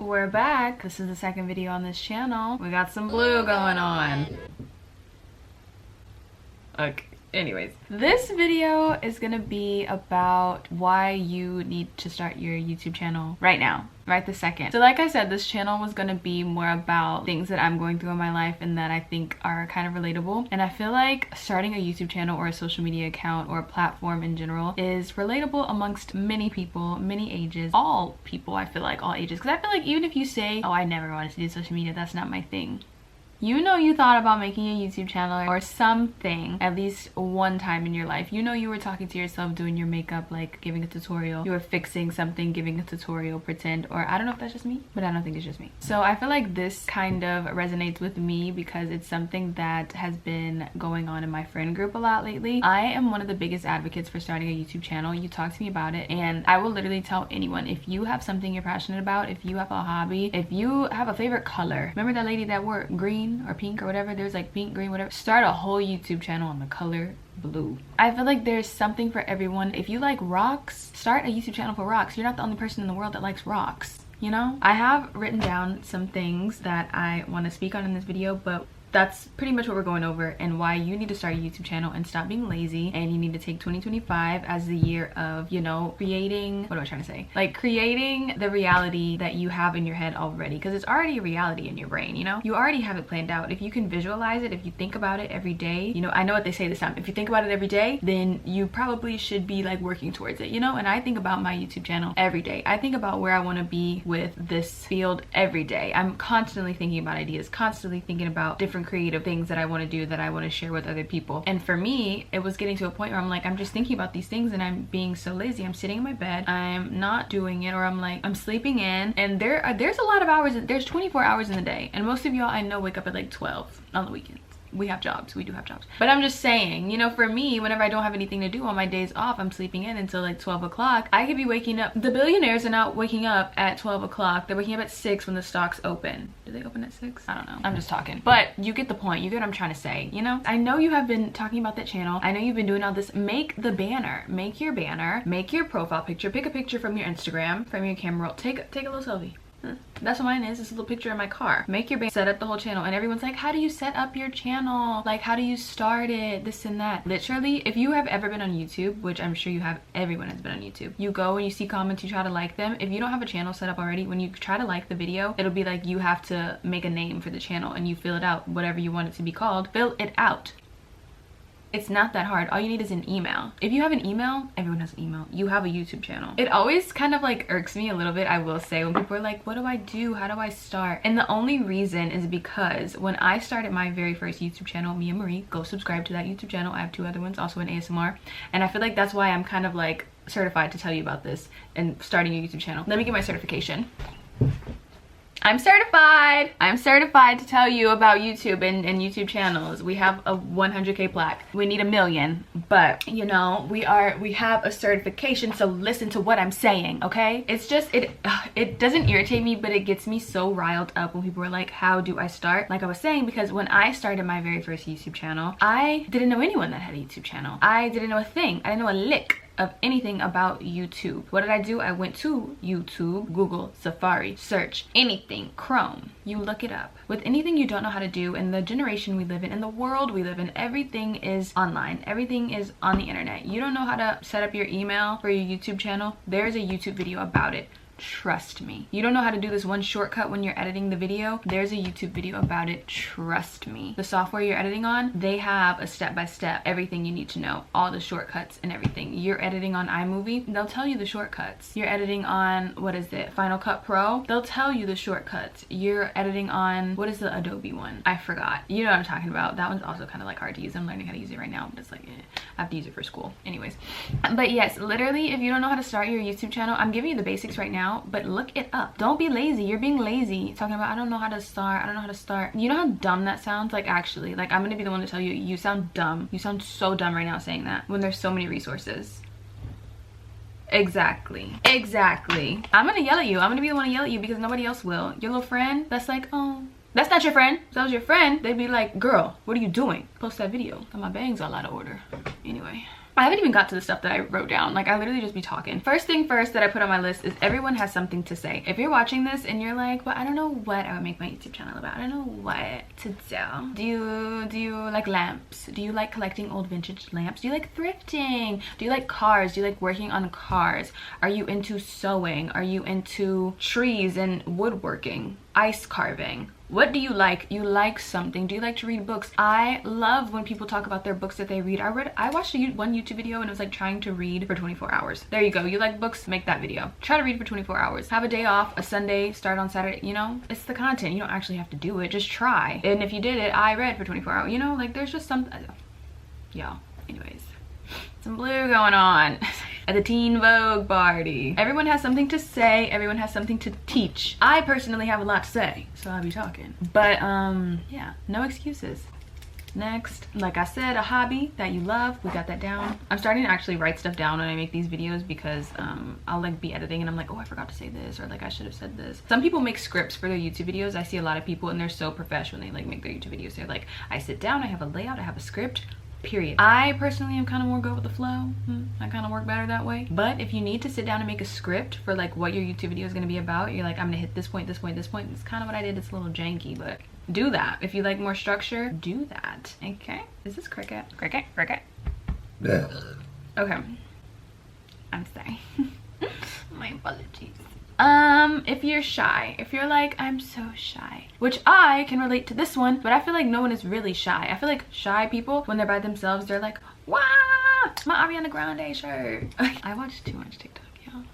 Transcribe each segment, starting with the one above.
we're back. This is the second video on this channel. We got some blue going on. Okay. Anyways, this video is gonna be about why you need to start your YouTube channel right now, right this second. So like I said, this channel was gonna be more about things that I'm going through in my life and that I think are kind of relatable. And I feel like starting a YouTube channel or a social media account or a platform in general is relatable amongst many people, many ages, all people. I feel like all ages, because I feel like even if you say, oh, I never wanted to do social media, that's not my thing. You know you thought about making a YouTube channel or something at least one time in your life. You know you were talking to yourself, doing your makeup, like giving a tutorial. You were fixing something, giving a tutorial, pretend, or I don't know if that's just me, but I don't think it's just me. So I feel like this kind of resonates with me because it's something that has been going on in my friend group a lot lately. I am one of the biggest advocates for starting a YouTube channel. You talk to me about it and I will literally tell anyone, if you have something you're passionate about, if you have a hobby, if you have a favorite color. Remember that lady that wore green or pink or whatever? There's like pink, green, whatever. Start a whole YouTube channel on the color blue. I feel like there's something for everyone. If you like rocks, start a YouTube channel for rocks. You're not the only person in the world that likes rocks, you know? I have written down some things that I want to speak on in this video, but that's pretty much what we're going over and why you need to start a YouTube channel and stop being lazy. And you need to take 2025 as the year of, you know, creating, what am I trying to say? Like creating the reality that you have in your head already, because it's already a reality in your brain, you know? You already have it planned out. If you can visualize it, if you think about it every day, you know, I know what they say this time. If you think about it every day, then you probably should be like working towards it, you know? And I think about my YouTube channel every day. I think about where I want to be with this field every day. I'm constantly thinking about ideas, constantly thinking about different creative things that I want to do, that I want to share with other people. And for me, it was getting to a point where I'm like, I'm just thinking about these things and I'm being so lazy. I'm sitting in my bed, I'm not doing it, or I'm like, I'm sleeping in. And there's a lot of hours, there's 24 hours in the day, and most of y'all I know wake up at like 12 on the weekends. We have jobs, we do have jobs, but I'm just saying, you know, for me, whenever I don't have anything to do on my days off, I'm sleeping in until like 12 o'clock. I could be waking up. The billionaires are not waking up at 12 o'clock. They're waking up at 6 when the stocks open. Do they open at 6? I don't know, I'm just talking, but you get the point. You get what I'm trying to say, you know? I know you have been talking about that channel. I know you've been doing all this. Make the banner, make your banner, make your profile picture, pick a picture from your Instagram, from your camera roll, take a little selfie. That's what mine is. This little picture in my car. Make your banner, set up the whole channel, and everyone's like, how do you set up your channel? Like, how do you start it? This and that. Literally, if you have ever been on YouTube, which I'm sure you have, everyone has been on YouTube, you go and you see comments, you try to like them. If you don't have a channel set up already, when you try to like the video, it'll be like you have to make a name for the channel and you fill it out, whatever you want it to be called. Fill it out. It's not that hard. All you need is an email. If you have an email, everyone has an email. You have a YouTube channel. It always kind of like irks me a little bit, I will say, when people are like, what do I do? How do I start? And the only reason is because when I started my very first YouTube channel, me and Marie, go subscribe to that YouTube channel. I have 2 other ones, also in ASMR. And I feel like that's why I'm kind of like certified to tell you about this and starting a YouTube channel. Let me get my certification. I'm certified. I'm certified to tell you about YouTube and YouTube channels. We have a 100K plaque. We need 1 million, but you know, we have a certification, so listen to what I'm saying, okay? It's just, it doesn't irritate me, but it gets me so riled up when people are like, how do I start? Like I was saying, because when I started my very first YouTube channel, I didn't know anyone that had a YouTube channel. I didn't know a thing. I didn't know a lick of anything about YouTube. What did I do? I went to YouTube, Google, Safari, search anything, Chrome. You look it up. With anything you don't know how to do, in the generation we live in the world we live in, everything is online. Everything is on the internet. You don't know how to set up your email for your YouTube channel? There's a YouTube video about it. Trust me. You don't know how to do this one shortcut when you're editing the video? There's a YouTube video about it. Trust me. The software you're editing on, they have a step-by-step, everything you need to know, all the shortcuts and everything. You're editing on iMovie, they'll tell you the shortcuts. You're editing on, what is it, Final Cut Pro, they'll tell you the shortcuts. You're editing on, what is the Adobe one? I forgot. You know what I'm talking about. That one's also kind of like hard to use. I'm learning how to use it right now, but it's like, I have to use it for school. Anyways, but yes, literally, if you don't know how to start your YouTube channel, I'm giving you the basics right now, but look it up. Don't be lazy. You're being lazy. Talking about, I don't know how to start. I don't know how to start. You know how dumb that sounds? Like, actually, like, I'm gonna be the one to tell you, you sound dumb. You sound so dumb right now saying that when there's so many resources. Exactly. Exactly. I'm gonna yell at you. I'm gonna be the one to yell at you because nobody else will. Your little friend that's like, oh, that's not your friend. If that was your friend, they'd be like, girl, what are you doing? Post that video. Got my bangs all out of order. Anyway. I haven't even got to the stuff that I wrote down. Like, I literally just be talking. First thing first that I put on my list is everyone has something to say. If you're watching this and you're like, well, I don't know what I would make my YouTube channel about. I don't know what to do. Do you like lamps? Do you like collecting old vintage lamps? Do you like thrifting? Do you like cars? Do you like working on cars? Are you into sewing? Are you into trees and woodworking? Ice carving? What do you like? You like something. Do you like to read books? I love when people talk about their books that they read. I watched one YouTube video and it was like trying to read for 24 hours. There you go. You like books? Make that video. Try to read for 24 hours. Have a day off, a Sunday, start on Saturday. You know, it's the content. You don't actually have to do it. Just try. And if you did it, I read for 24 hours. You know, like there's just some, yeah. Anyways, some blue going on. At the Teen Vogue party. Everyone has something to say. Everyone has something to teach. I personally have a lot to say, so I'll be talking. But yeah, no excuses. Next, like I said, a hobby that you love. We got that down. I'm starting to actually write stuff down when I make these videos because I'll like be editing and I'm like, oh, I forgot to say this, or like I should have said this. Some people make scripts for their YouTube videos. I see a lot of people and they're so professional when they like make their YouTube videos. They're like, I sit down, I have a layout, I have a script. Period. I personally am kind of more go with the flow. I kind of work better that way. But if you need to sit down and make a script for like what your YouTube video is going to be about, you're like, I'm gonna hit this point, this point, this point. It's kind of what I did. It's a little janky, but do that. If you like more structure, do that. Okay. Is this cricket? Cricket? Cricket? Yeah. Okay. I'm sorry. My apologies. If you're shy, if you're like, I'm so shy, which I can relate to this one, but I feel like no one is really shy. I feel like shy people, when they're by themselves, they're like, wow, my Ariana Grande shirt. I watch too much TikTok, y'all.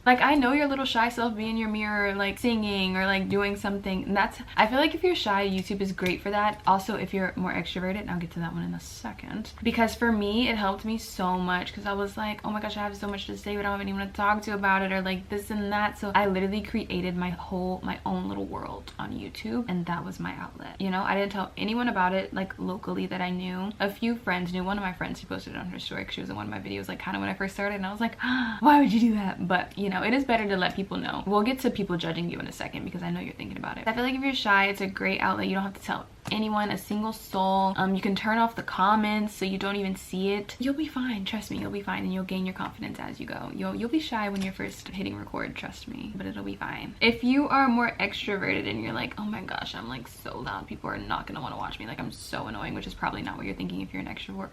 Like, I know your little shy self be in your mirror, like singing or like doing something. And I feel like if you're shy, YouTube is great for that. Also, if you're more extroverted, and I'll get to that one in a second. Because for me, it helped me so much because I was like, oh my gosh, I have so much to say, but I don't have anyone to talk to about it or like this and that. So I literally created my own little world on YouTube, and that was my outlet. You know, I didn't tell anyone about it, like locally that I knew. A few friends knew. One of my friends, she posted it on her story because she was in one of my videos, like kind of when I first started, and I was like, ah, why would you do that? But you know, it is better to let people know. We'll get to people judging you in a second because I know you're thinking about it. I feel like if you're shy, it's a great outlet. You don't have to tell anyone a single soul. You can turn off the comments so you don't even see it. You'll be fine. Trust me, you'll be fine, and you'll gain your confidence as you go. You'll be shy when you're first hitting record, trust me, but it'll be fine. If you are more extroverted and you're like, oh my gosh, I'm like so loud, people are not gonna want to watch me, like I'm so annoying, which is probably not what you're thinking. If you're an extrovert,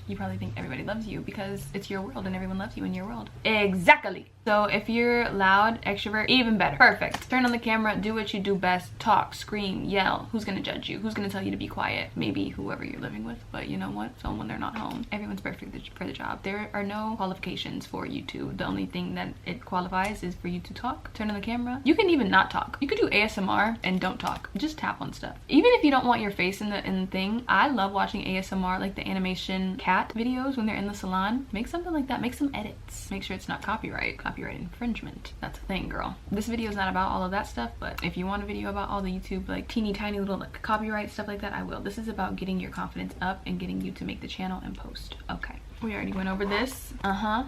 you probably think everybody loves you because it's your world and everyone loves you in your world. Exactly. So if you're loud, extrovert, even better. Perfect. Turn on the camera, do what you do best. Talk, scream, yell. Who's gonna judge you? Who's gonna tell you to be quiet? Maybe whoever you're living with, but you know what? So when they're not home, everyone's perfect for the job. There are no qualifications for YouTube. The only thing that it qualifies is for you to talk, turn on the camera. You can even not talk. You could do ASMR and don't talk. Just tap on stuff. Even if you don't want your face in the thing, I love watching ASMR, like the animation cat videos when they're in the salon. Make something like that. Make some edits. Make sure it's not copyright infringement. That's a thing, girl. This video is not about all of that stuff, but if you want a video about all the YouTube like teeny tiny little like copyright stuff like that, I will. This is about getting your confidence up and getting you to make the channel and post. Okay, we already went over this.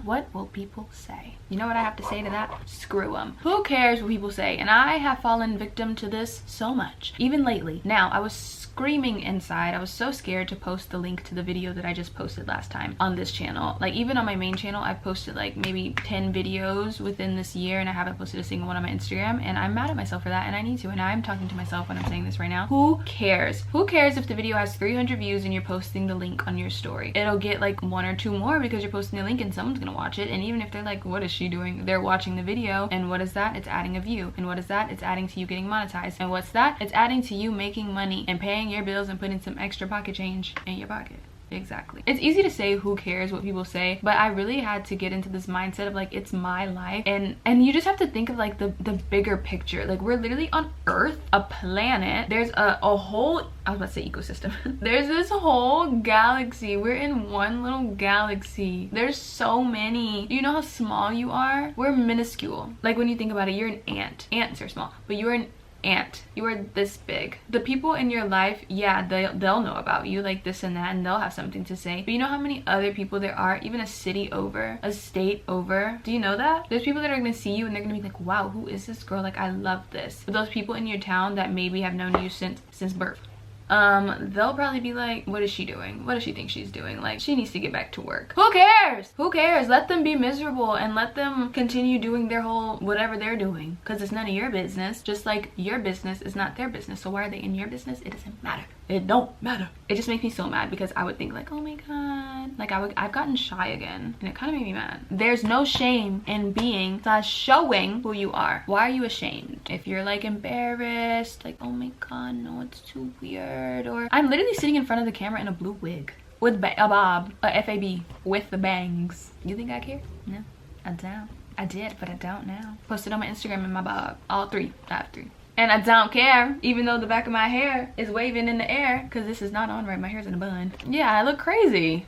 What will people say? You know what I have to say to that? Screw them. Who cares what people say? And I have fallen victim to this so much, even lately. Now, I was screaming inside. I was so scared to post the link to the video that I just posted last time on this channel. Like, even on my main channel, I've posted like maybe 10 videos within this year, and I haven't posted a single one on my Instagram, and I'm mad at myself for that, and I need to. And I'm talking to myself when I'm saying this right now. Who cares? Who cares if the video has 300 views and you're posting the link on your story? It'll get like 1 or 2 more because you're posting the link and someone's gonna watch it. And even if they're like, what is she doing? They're watching the video. And what is that? It's adding a view. And what is that? It's adding to you getting monetized. And what's that? It's adding to you making money and paying your bills and putting some extra pocket change in your pocket. Exactly. It's easy to say who cares what people say, but I really had to get into this mindset of like, it's my life, and you just have to think of like the bigger picture. Like, we're literally on Earth, a planet. There's a whole, I was about to say ecosystem. There's this whole galaxy. We're in one little galaxy. There's so many. Do you know how small you are? We're minuscule. Like, when you think about it, you're an ant. Ants are small, but you're an ant. You are this big. The people in your life, yeah, they'll know about you, like this and that, and they'll have something to say. But you know how many other people there are, even a city over, a state over? Do you know that? There's people that are gonna see you and they're gonna be like, wow, who is this girl? Like, I love this. But those people in your town that maybe have known you since birth. they'll probably be like, what is she doing? What does she think she's doing? Like, she needs to get back to work. Who cares? Who cares? Let them be miserable and let them continue doing their whole whatever they're doing, because it's none of your business. Just like your business is not their business. So why are they in your business? It doesn't matter. It don't matter. It just makes me so mad, because I would think like, oh my god, like I've gotten shy again, and it kind of made me mad. There's no shame in being / showing who you are. Why are you ashamed? If you're like embarrassed, like, oh my god, no, it's too weird. Or I'm literally sitting in front of the camera in a blue wig with a bob, a FAB with the bangs. You think I care? No, I don't. I did, but I don't now. Posted on my Instagram in my bob. All three. I have 3. And I don't care, even though the back of my hair is waving in the air, because this is not on right. My hair's in a bun. Yeah, I look crazy.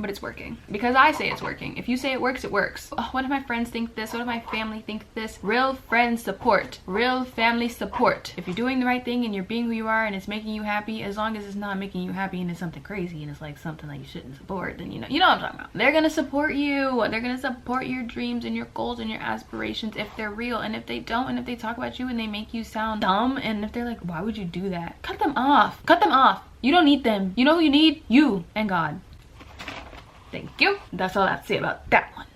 But it's working, because I say it's working. If you say it works, it works. Oh, what if my friends think this? What if my family think this? Real friend support, real family support. If you're doing the right thing and you're being who you are and it's making you happy, as long as it's not making you happy and it's something crazy and it's like something that you shouldn't support, then you know what I'm talking about. They're gonna support you. They're gonna support your dreams and your goals and your aspirations if they're real. And if they don't, and if they talk about you and they make you sound dumb, and if they're like, why would you do that? Cut them off. Cut them off. You don't need them. You know who you need? You and God. Thank you. That's all I have to say about that one.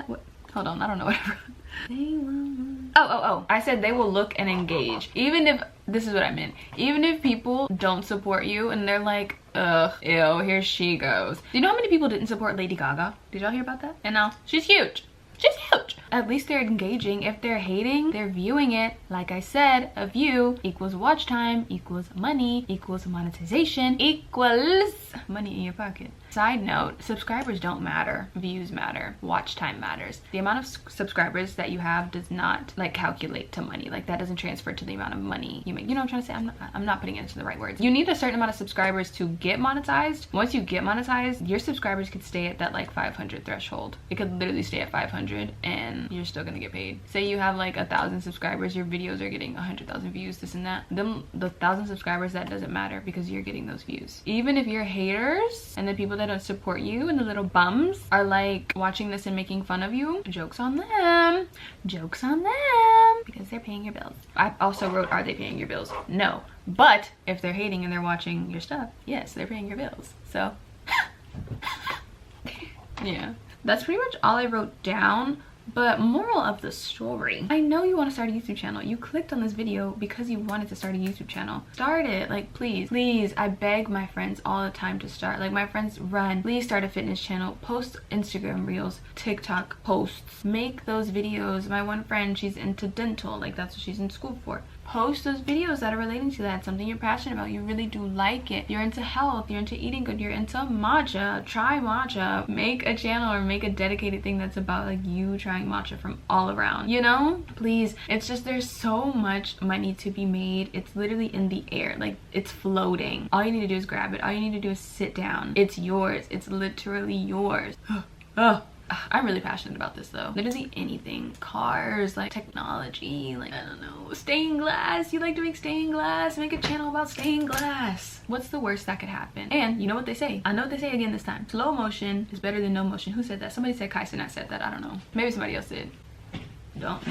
What? Hold on, I don't know what I wrote. Oh. I said they will look and engage. Even if, this is what I meant. Even if people don't support you and they're like, ugh, ew, here she goes. Do you know how many people didn't support Lady Gaga? Did y'all hear about that? And now she's huge. She's huge. At least they're engaging. If they're hating, they're viewing it. Like I said, a view equals watch time, equals money, equals monetization, equals money in your pocket. Side note, subscribers don't matter. Views matter. Watch time matters. The amount of subscribers that you have does not like calculate to money. Like that doesn't transfer to the amount of money you make. You know what I'm trying to say? I'm not putting it into the right words. You need a certain amount of subscribers to get monetized. Once you get monetized, your subscribers could stay at that like 500 threshold. It could literally stay at 500 and you're still gonna get paid. Say you have like 1,000 subscribers, your videos are getting 100,000 views, this and that. The 1,000 subscribers, that doesn't matter because you're getting those views. Even if your haters and the people that don't support you and the little bums are like watching this and making fun of you, joke's on them. Joke's on them, because they're paying your bills. I also wrote, are they paying your bills? No. But if they're hating and they're watching your stuff, yes, they're paying your bills. So yeah, that's pretty much all I wrote down. But moral of the story, I know you want to start a YouTube channel. You clicked on this video because you wanted to start a YouTube channel. Start it. Like, please, I beg my friends all the time to start. Like, my friends run, please start a fitness channel, post Instagram reels, TikTok posts, make those videos. My one friend, she's into dental, like that's what she's in school for. Post those videos that are relating to that, something you're passionate about, you really do like it, you're into health, you're into eating good, you're into matcha, try matcha. Make a channel or make a dedicated thing that's about like you trying matcha from all around, you know? Please, it's just, there's so much money to be made. It's literally in the air, like it's floating. All you need to do is grab it. All you need to do is sit down. It's yours. It's literally yours. I'm really passionate about this though. Literally anything. Cars, like technology, like I don't know, stained glass. You like to make stained glass? Make a channel about stained glass. What's the worst that could happen? And you know what they say? I know what they say again this time. Slow motion is better than no motion. Who said that? Somebody said Kai Cenat said that. I don't know. Maybe somebody else did. Don't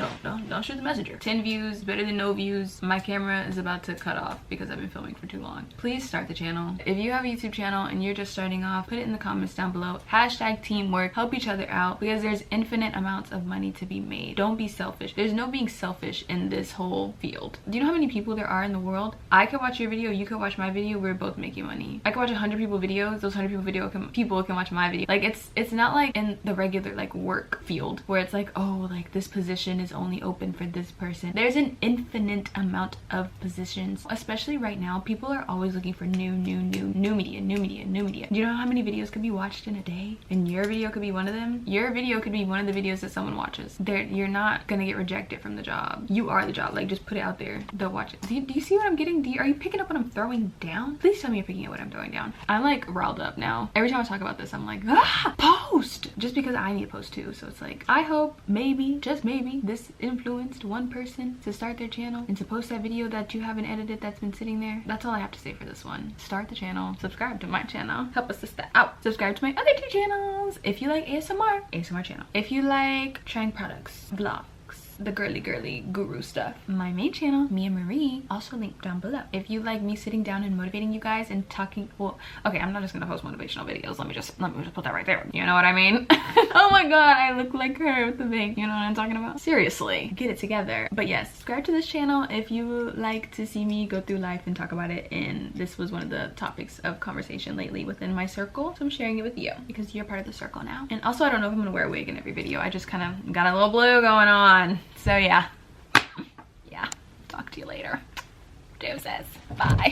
shoot the messenger. 10 views better than no views. My camera is about to cut off because I've been filming for too long. Please start the channel. If you have a YouTube channel and you're just starting off, put it in the comments down below. Hashtag teamwork. Help each other out, because there's infinite amounts of money to be made. Don't be selfish. There's no being selfish in this whole field. Do you know how many people there are in the world? I could watch your video, you could watch my video, we're both making money. I could watch 100 people videos, those 100 people can watch my video. Like it's not like in the regular like work field where it's like, oh, like this position is only open for this person. There's an infinite amount of positions, especially right now. People are always looking for new media. Do you know how many videos could be watched in a day? And your video could be one of them. Your video could be one of the videos that someone watches. You're not gonna get rejected from the job. You are the job. Like, just put it out there. They'll watch it. Do you see what I'm getting? Are you picking up what I'm throwing down? Please tell me you're picking up what I'm throwing down. I'm like riled up now. Every time I talk about this, I'm like, post! Just because I need to post too. So it's like, I hope maybe, just maybe, this influenced one person to start their channel and to post that video that you haven't edited that's been sitting there. That's all I have to say for this one. Start the channel, subscribe to my channel, help a sister out, subscribe to my other 2 channels. If you like ASMR channel. If you like trying products, vlogs, the girly guru stuff. My main channel, Mia Marie, also linked down below. If you like me sitting down and motivating you guys and talking, well, okay, I'm not just gonna post motivational videos. Let me just put that right there. You know what I mean? Oh my god, I look like her with the big, you know what I'm talking about? Seriously, get it together. But yes, subscribe to this channel if you like to see me go through life and talk about it. And this was one of the topics of conversation lately within my circle, so I'm sharing it with you because you're part of the circle now. And also, I don't know if I'm gonna wear a wig in every video. I just kind of got a little blue going on. So yeah, talk to you later. Deuces. Bye.